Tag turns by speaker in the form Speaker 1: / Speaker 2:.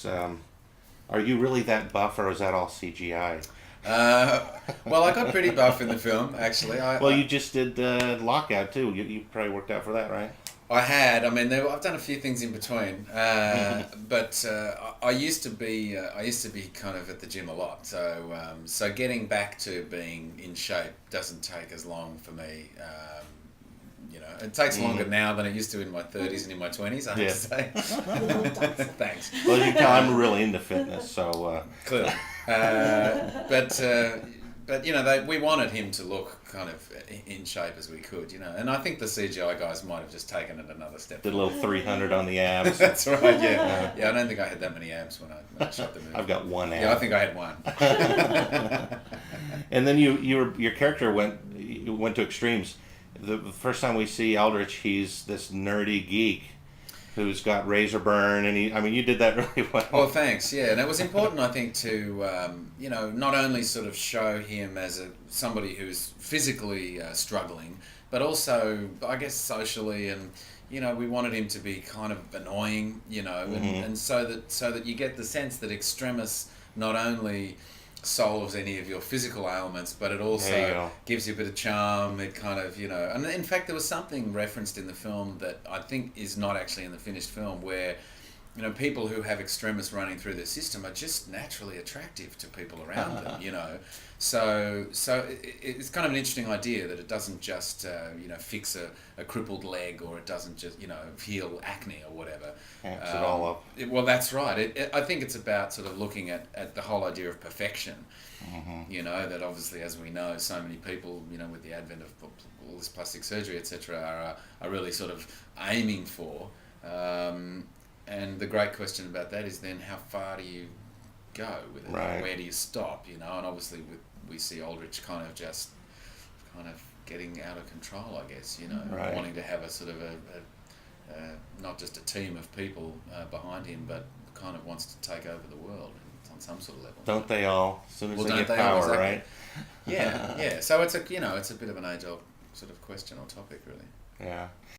Speaker 1: was, are you really that buff, or was that all CGI?
Speaker 2: Well, I got pretty buff in the film, actually.
Speaker 1: Well, you just did Lockout too. You probably worked out for that, right?
Speaker 2: I had. I mean, I've done a few things in between, but I used to be. I used to be kind of at the gym a lot. So getting back to being in shape doesn't take as long for me. It takes longer now than it used to in my 30s and in my 20s. I have to say. Thanks.
Speaker 1: Well, as you can tell, I'm really into fitness, so
Speaker 2: Clearly, but we wanted him to look kind of in shape as we could, and I think the CGI guys might have just taken it another step.
Speaker 1: did a little 300 on the abs.
Speaker 2: That's right. Yeah. I don't think I had that many abs when I shot the movie.
Speaker 1: I've got one ab.
Speaker 2: Yeah, I think I had one.
Speaker 1: And then your character went to Extremis. The first time we see Aldrich, he's this nerdy geek who's got razor burn, and you did that really well.
Speaker 2: Well, thanks. Yeah, and it was important, I think, to not only sort of show him as somebody who's physically struggling, but also, I guess, socially, and we wanted him to be kind of annoying, and so that you get the sense that Extremis not only solves any of your physical ailments, but it also gives you a bit of charm. It kind of, and in fact there was something referenced in the film that I think is not actually in the finished film, where people who have Extremis running through their system are just naturally attractive to people around them, so it's kind of an interesting idea that it doesn't just fix a crippled leg, or it doesn't just heal acne or whatever.
Speaker 1: Amps it all up.
Speaker 2: Well, that's right. I think it's about sort of looking at the whole idea of perfection. That obviously, as we know, so many people, with the advent of all this plastic surgery, etc., are really sort of aiming for. And the great question about that is then how far do you go with it?
Speaker 1: Right.
Speaker 2: Where do you stop? And obviously we see Aldrich kind of getting out of control, I guess.
Speaker 1: Right.
Speaker 2: Wanting to have a sort of not just a team of people behind him, but kind of wants to take over the world on some sort of level.
Speaker 1: Don't they all? As soon as they get
Speaker 2: all?
Speaker 1: power,
Speaker 2: Exactly.
Speaker 1: right?
Speaker 2: Yeah. So it's a bit of an age-old sort of question or topic, really.
Speaker 1: Yeah.